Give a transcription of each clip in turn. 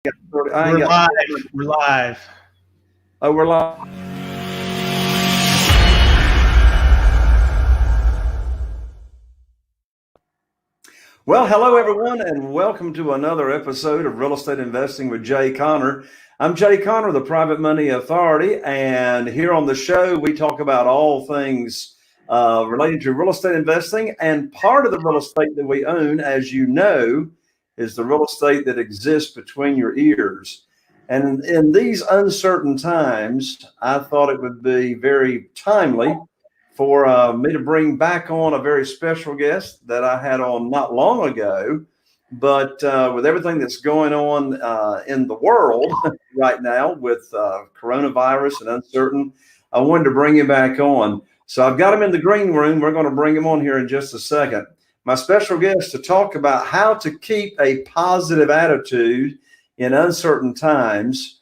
I ain't We're got. live. We're live. Oh, we're live. Well, hello everyone, and welcome to another episode of Real Estate Investing with Jay Conner. I'm Jay Conner, the Private Money Authority, and here on the show we talk about all things related to real estate investing. And part of the real estate that we own, as you know, is the real estate that exists between your ears. And in these uncertain times, I thought it would be very timely for me to bring back on a very special guest that I had on not long ago. But with everything that's going on in the world right now with coronavirus and uncertain, I wanted to bring him back on. So I've got him in the green room. We're going to bring him on here in just a second. My special guest to talk about how to keep a positive attitude in uncertain times.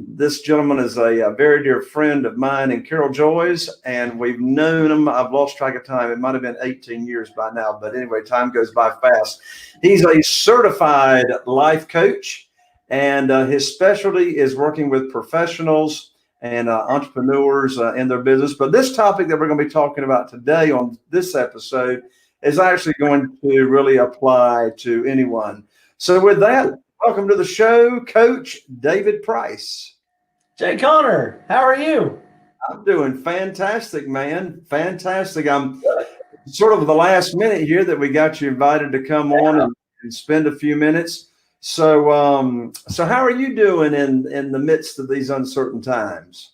This gentleman is a very dear friend of mine and Carol Joy's, and we've known him. I've lost track of time. It might have been 18 years by now, but anyway, time goes by fast. He's a certified life coach, and his specialty is working with professionals and entrepreneurs in their business. But this topic that we're going to be talking about today on this episode is actually going to really apply to anyone. So with that, welcome to the show, Coach David Price. Jay Conner, how are you? I'm doing fantastic, man. Fantastic. I'm sort of the last minute here that we got you invited to come on and spend a few minutes. So, so how are you doing in the midst of these uncertain times?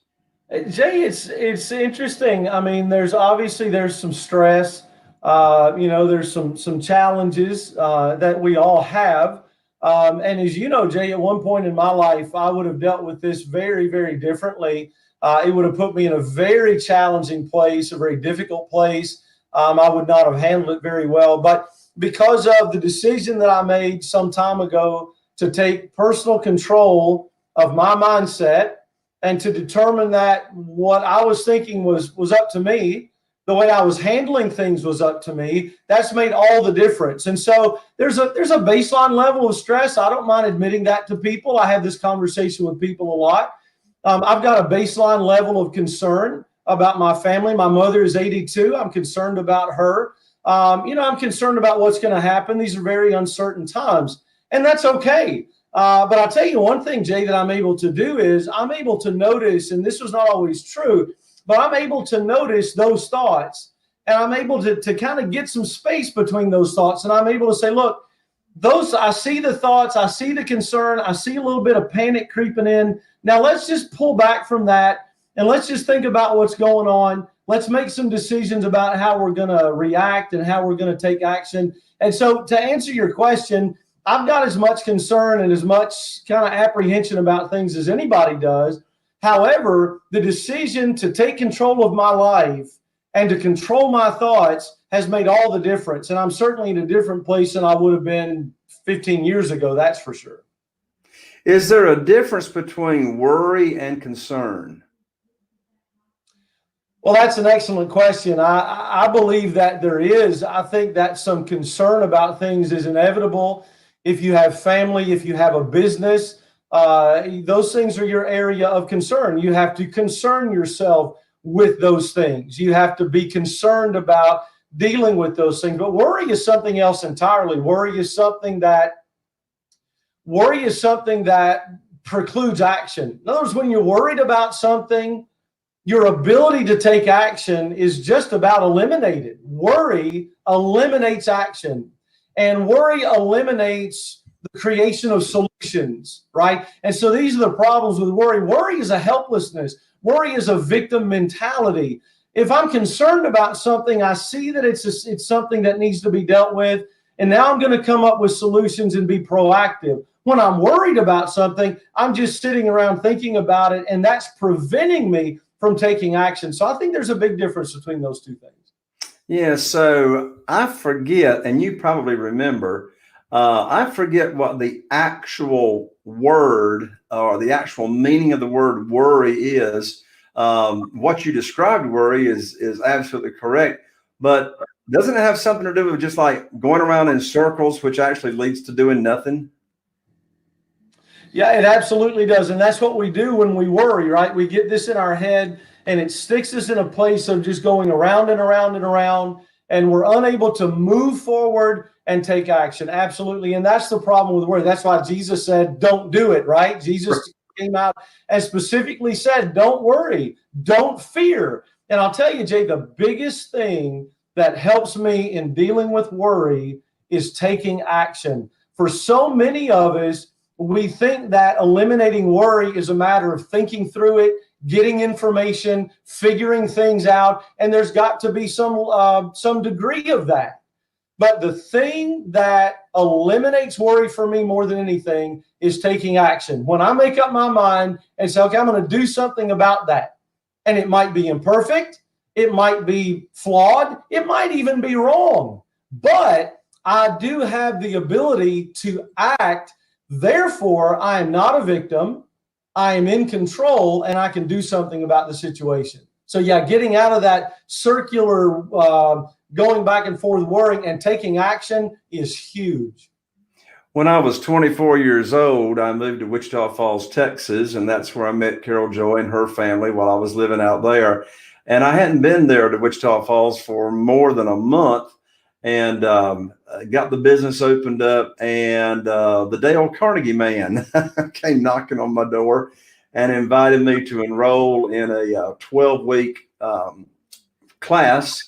Jay, it's interesting. I mean, there's some stress. There's some challenges that we all have. And as you know, Jay, at one point in my life, I would have dealt with this very, very differently. It would have put me in a very challenging place, a very difficult place. I would not have handled it very well. But because of the decision that I made some time ago to take personal control of my mindset and to determine that what I was thinking was up to me, the way I was handling things was up to me, that's made all the difference. And so there's a baseline level of stress. I don't mind admitting that to people. I have this conversation with people a lot. I've got a baseline level of concern about my family. My mother is 82. I'm concerned about her. I'm concerned about what's going to happen. These are very uncertain times, and that's okay. But I'll tell you one thing, Jay, that I'm able to do is I'm able to notice, and this was not always true, but I'm able to notice those thoughts, and I'm able to kind of get some space between those thoughts. And I'm able to say, look, I see the thoughts, I see the concern, I see a little bit of panic creeping in. Now let's just pull back from that and let's just think about what's going on. Let's make some decisions about how we're going to react and how we're going to take action. And so to answer your question, I've got as much concern and as much kind of apprehension about things as anybody does. However, the decision to take control of my life and to control my thoughts has made all the difference. And I'm certainly in a different place than I would have been 15 years ago, that's for sure. Is there a difference between worry and concern? Well, that's an excellent question. I believe that there is. I think that some concern about things is inevitable. If you have family, if you have a business, those things are your area of concern. You have to concern yourself with those things. You have to be concerned about dealing with those things. But worry is something else entirely. Worry is something that precludes action. In other words, when you're worried about something, your ability to take action is just about eliminated. Worry eliminates action, and worry eliminates the creation of solutions, right? And so these are the problems with worry. Worry is a helplessness. Worry is a victim mentality. If I'm concerned about something, I see that it's something that needs to be dealt with, and now I'm going to come up with solutions and be proactive. When I'm worried about something, I'm just sitting around thinking about it, and that's preventing me from taking action. So I think there's a big difference between those two things. Yeah, so I forget, and you probably remember, I forget what the actual word or the actual meaning of the word worry is. What you described worry is absolutely correct, but doesn't it have something to do with just like going around in circles, which actually leads to doing nothing? Yeah, it absolutely does. And that's what we do when we worry, right? We get this in our head and it sticks us in a place of just going around and around and around, and we're unable to move forward and take action. Absolutely. And that's the problem with worry. That's why Jesus said, don't do it, right? Jesus came out and specifically said, don't worry, don't fear. And I'll tell you, Jay, the biggest thing that helps me in dealing with worry is taking action. For so many of us, we think that eliminating worry is a matter of thinking through it, getting information, figuring things out, and there's got to be some degree of that. But the thing that eliminates worry for me more than anything is taking action. When I make up my mind and say, okay, I'm going to do something about that, and it might be imperfect, it might be flawed, it might even be wrong, but I do have the ability to act. Therefore, I am not a victim. I am in control, and I can do something about the situation. So, yeah, getting out of that circular going back and forth worrying and taking action is huge. When I was 24 years old, I moved to Wichita Falls, Texas, and that's where I met Carol Joy and her family while I was living out there. And I hadn't been there to Wichita Falls for more than a month, and got the business opened up. And the Dale Carnegie man came knocking on my door and invited me to enroll in a 12-week class.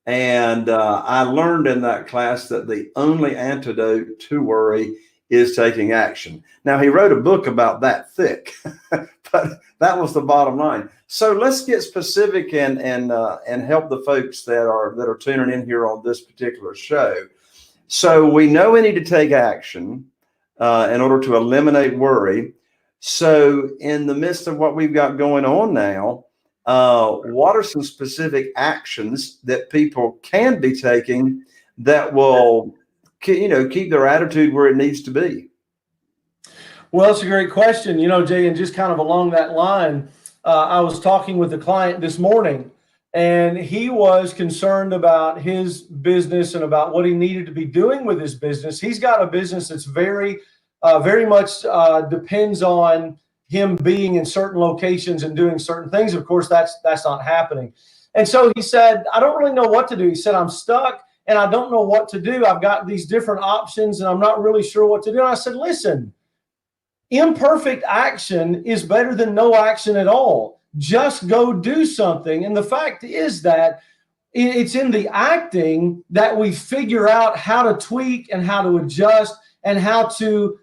And I learned in that class that the only antidote to worry is taking action. Now, he wrote a book about that thick, but that was the bottom line. So let's get specific and help the folks that are tuning in here on this particular show. So we know we need to take action in order to eliminate worry. So in the midst of what we've got going on now, what are some specific actions that people can be taking that will, keep their attitude where it needs to be? Well, it's a great question, Jay, and just kind of along that line, I was talking with a client this morning, and he was concerned about his business and about what he needed to be doing with his business. He's got a business that's very much depends on him being in certain locations and doing certain things. Of course, that's not happening. And so he said, I don't really know what to do. He said, I'm stuck and I don't know what to do. I've got these different options and I'm not really sure what to do. And I said, listen, imperfect action is better than no action at all. Just go do something. And the fact is that it's in the acting that we figure out how to tweak and how to adjust and how to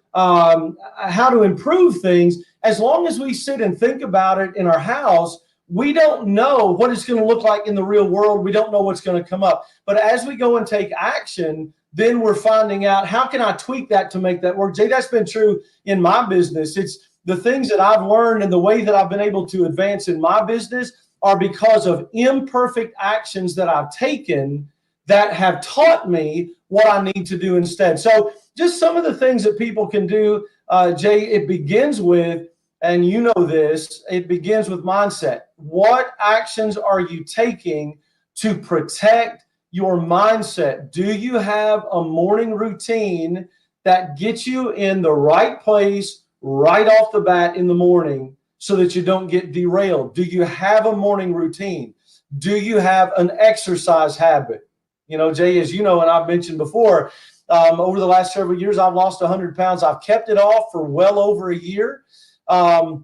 improve things. As long as we sit and think about it in our house, we don't know what it's going to look like in the real world. We don't know what's going to come up. But as we go and take action, then we're finding out, how can I tweak that to make that work? Jay, that's been true in my business. It's the things that I've learned and the way that I've been able to advance in my business are because of imperfect actions that I've taken that have taught me what I need to do instead. So just some of the things that people can do, Jay, it begins with, and you know this, it begins with mindset. What actions are you taking to protect your mindset? Do you have a morning routine that gets you in the right place right off the bat in the morning so that you don't get derailed? Do you have a morning routine? Do you have an exercise habit? Jay, as you know, and I've mentioned before, over the last several years, I've lost 100 pounds. I've kept it off for well over a year. And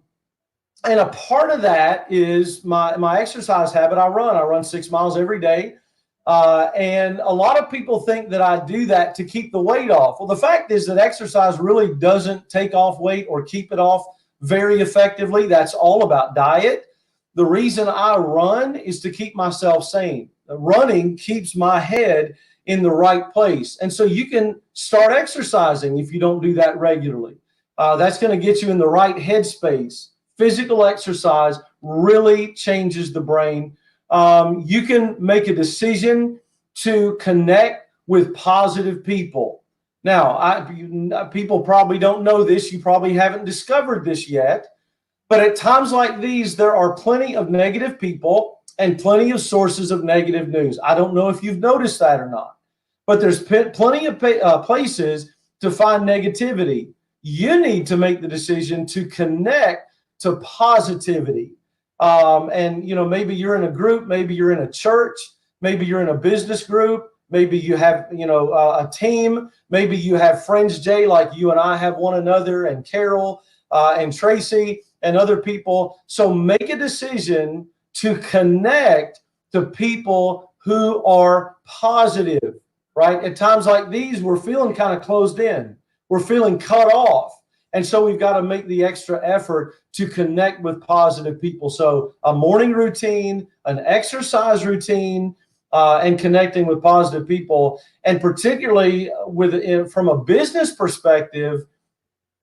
a part of that is my exercise habit. I run 6 miles every day. And a lot of people think that I do that to keep the weight off. Well, the fact is that exercise really doesn't take off weight or keep it off very effectively. That's all about diet. The reason I run is to keep myself sane. Running keeps my head in the right place. And so you can start exercising if you don't do that regularly. That's going to get you in the right headspace. Physical exercise really changes the brain. You can make a decision to connect with positive people. Now, people probably don't know this. You probably haven't discovered this yet. But at times like these, there are plenty of negative people and plenty of sources of negative news. I don't know if you've noticed that or not. But there's plenty of places to find negativity. You need to make the decision to connect to positivity. And, maybe you're in a group, maybe you're in a church, maybe you're in a business group, maybe you have, a team, maybe you have friends, Jay, like you and I have one another, and Carol and Tracy and other people. So make a decision to connect to people who are positive, right? At times like these, we're feeling kind of closed in. We're feeling cut off. And so we've got to make the extra effort to connect with positive people. So a morning routine, an exercise routine, and connecting with positive people. And particularly from a business perspective,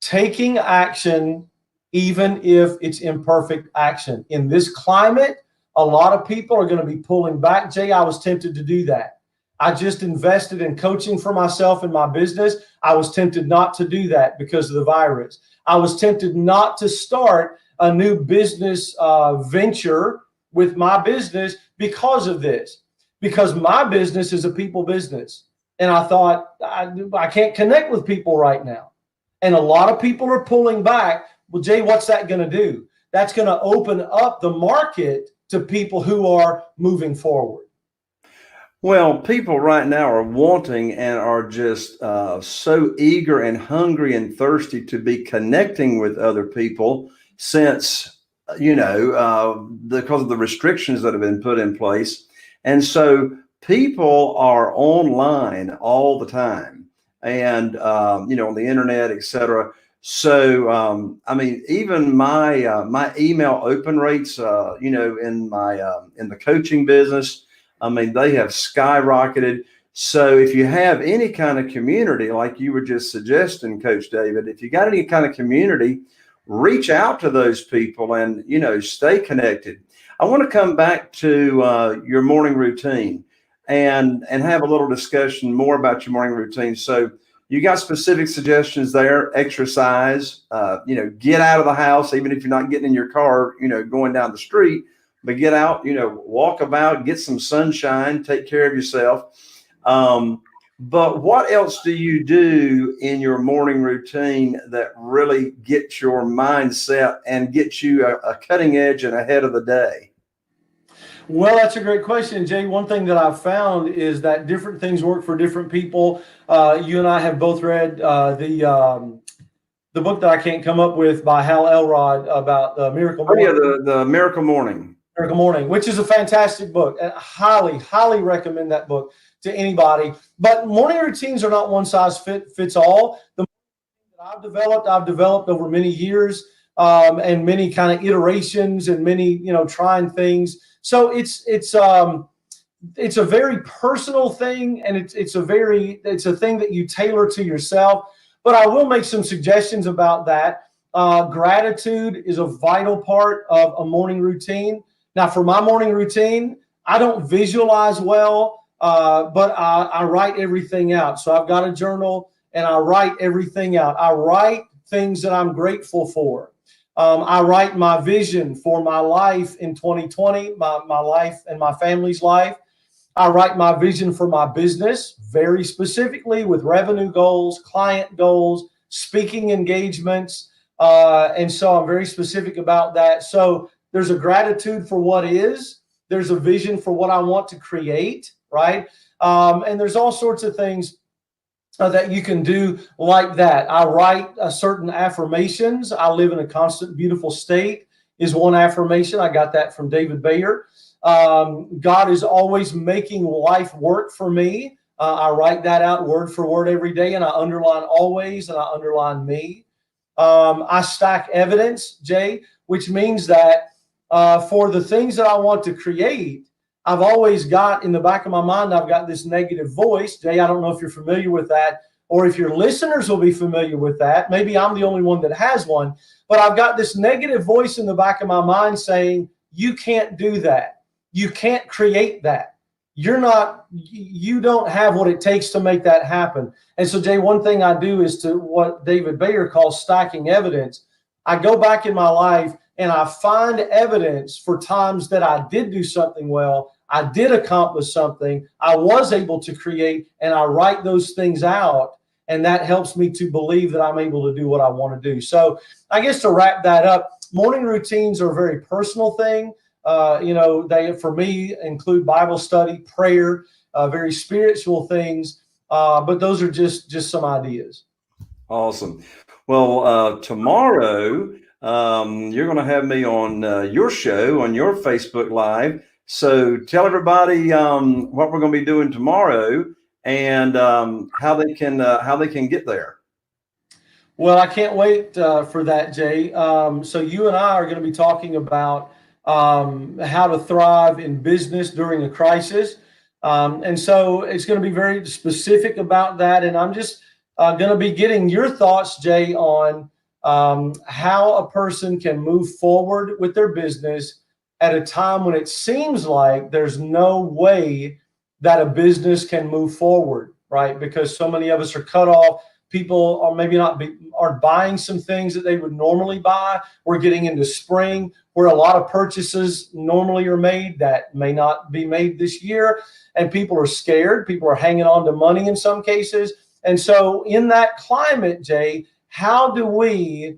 taking action, even if it's imperfect action. In this climate, a lot of people are going to be pulling back. Jay, I was tempted to do that. I just invested in coaching for myself in my business. I was tempted not to do that because of the virus. I was tempted not to start a new business venture with my business because of this, because my business is a people business. And I thought, I can't connect with people right now. And a lot of people are pulling back. Well, Jay, what's that going to do? That's going to open up the market to people who are moving forward. Well, people right now are wanting and are just so eager and hungry and thirsty to be connecting with other people since, because of the restrictions that have been put in place. And so people are online all the time and, on the internet, et cetera. So, even my email open rates, in the coaching business, they have skyrocketed. So if you have any kind of community, like you were just suggesting, Coach David, if you got any kind of community, reach out to those people and, stay connected. I want to come back to your morning routine and have a little discussion more about your morning routine. So you got specific suggestions there: exercise, get out of the house, even if you're not getting in your car, going down the street. But get out, walk about, get some sunshine, take care of yourself. But what else do you do in your morning routine that really gets your mindset and gets you a cutting edge and ahead of the day? Well, that's a great question, Jay. One thing that I've found is that different things work for different people. You and I have both read the book that I can't come up with by Hal Elrod about the Miracle Morning. Oh, yeah, the Miracle Morning. Miracle Morning, which is a fantastic book. And I highly, highly recommend that book to anybody. But morning routines are not one size fits all. The that I've developed over many years, and many kind of iterations and many, trying things. So it's a very personal thing, and it's a thing that you tailor to yourself. But I will make some suggestions about that. Gratitude is a vital part of a morning routine. Now, for my morning routine, I don't visualize well, but I write everything out. So I've got a journal and I write everything out. I write things that I'm grateful for. I write my vision for my life in 2020, my life and my family's life. I write my vision for my business very specifically with revenue goals, client goals, speaking engagements. And so I'm very specific about that. So there's a gratitude for what is. There's a vision for what I want to create, right? And there's all sorts of things that you can do like that. I write certain affirmations. I live in a constant, beautiful state is one affirmation. I got that from David Bayer. God is always making life work for me. I write that out word for word every day, and I underline always, and I underline me. I stack evidence, Jay, which means that for the things that I want to create, I've always got in the back of my mind, I've got this negative voice. Jay, I don't know if you're familiar with that, or if your listeners will be familiar with that. Maybe I'm the only one that has one, but I've got this negative voice in the back of my mind saying, you can't do that. You can't create that. You don't have what it takes to make that happen. And so, Jay, one thing I do is to what David Bayer calls stacking evidence. I go back in my life and I find evidence for times that I did do something well, I did accomplish something, I was able to create, and I write those things out. And that helps me to believe that I'm able to do what I want to do. So I guess to wrap that up, morning routines are a very personal thing. They, for me, include Bible study, prayer, very spiritual things. But those are just some ideas. Awesome. Well, tomorrow, you're going to have me on your show, on your Facebook Live. So tell everybody what we're going to be doing tomorrow and how they can get there. Well, I can't wait for that, Jay. So you and I are going to be talking about how to thrive in business during a crisis. And so it's going to be very specific about that. And I'm just going to be getting your thoughts, Jay, on how a person can move forward with their business at a time when it seems like there's no way that a business can move forward, right? Because so many of us are cut off. People are maybe aren't buying some things that they would normally buy. We're getting into spring where a lot of purchases normally are made that may not be made this year. And people are scared. People are hanging on to money in some cases. And so in that climate, Jay, how do we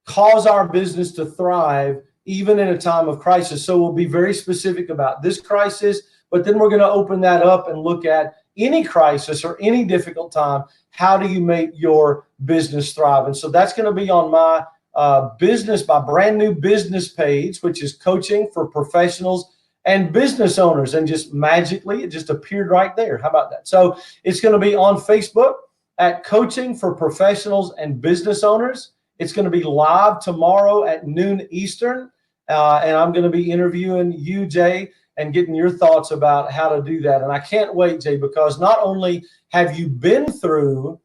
cause our business to thrive even in a time of crisis? So we'll be very specific about this crisis, but then we're going to open that up and look at any crisis or any difficult time. How do you make your business thrive? And so that's going to be on my my brand new business page, which is Coaching for Professionals and Business Owners. And just magically, it just appeared right there. How about that? So it's going to be on Facebook at Coaching for Professionals and Business Owners. It's going to be live tomorrow at noon Eastern. And I'm going to be interviewing you, Jay, and getting your thoughts about how to do that. And I can't wait, Jay, because not only have you been through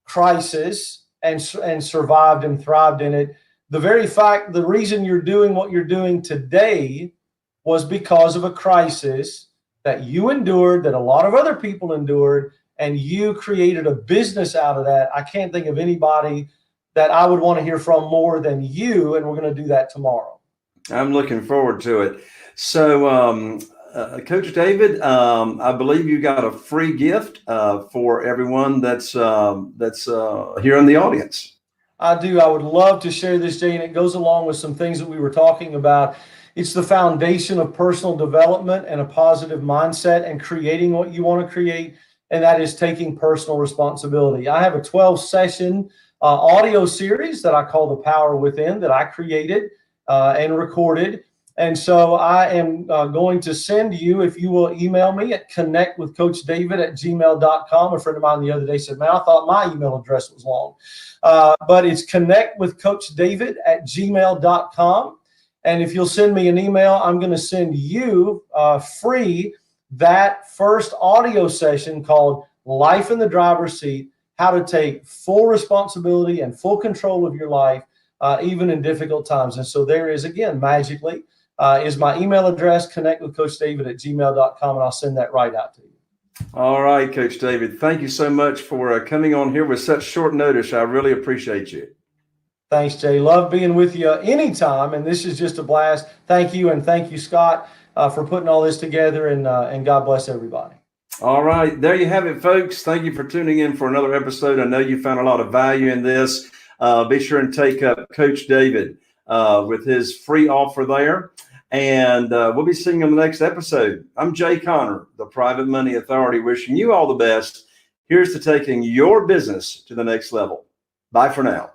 crisis and survived and thrived in it, the reason you're doing what you're doing today was because of a crisis that you endured, that a lot of other people endured, and you created a business out of that. I can't think of anybody that I would want to hear from more than you, and we're going to do that tomorrow. I'm looking forward to it. So, Coach David, I believe you got a free gift for everyone that's here in the audience. I do. I would love to share this, Jay, and it goes along with some things that we were talking about. It's the foundation of personal development and a positive mindset and creating what you want to create, and that is taking personal responsibility. I have a 12-session audio series that I call The Power Within that I created and recorded. And so I am going to send you, if you will email me at connectwithcoachdavid@gmail.com. A friend of mine the other day said, man, I thought my email address was long. But it's connectwithcoachdavid@gmail.com. And if you'll send me an email, I'm going to send you free that first audio session called Life in the Driver's Seat, how to take full responsibility and full control of your life, even in difficult times. And so there is, again, magically, is my email address, connectwithcoachdavid@gmail.com, and I'll send that right out to you. All right, Coach David, thank you so much for coming on here with such short notice. I really appreciate you. Thanks, Jay. Love being with you anytime, and this is just a blast. Thank you, and thank you, Scott, for putting all this together, and God bless everybody. All right, there you have it, folks. Thank you for tuning in for another episode. I know you found a lot of value in this. Be sure and take up Coach David with his free offer there. And we'll be seeing you on the next episode. I'm Jay Connor, the Private Money Authority, wishing you all the best. Here's to taking your business to the next level. Bye for now.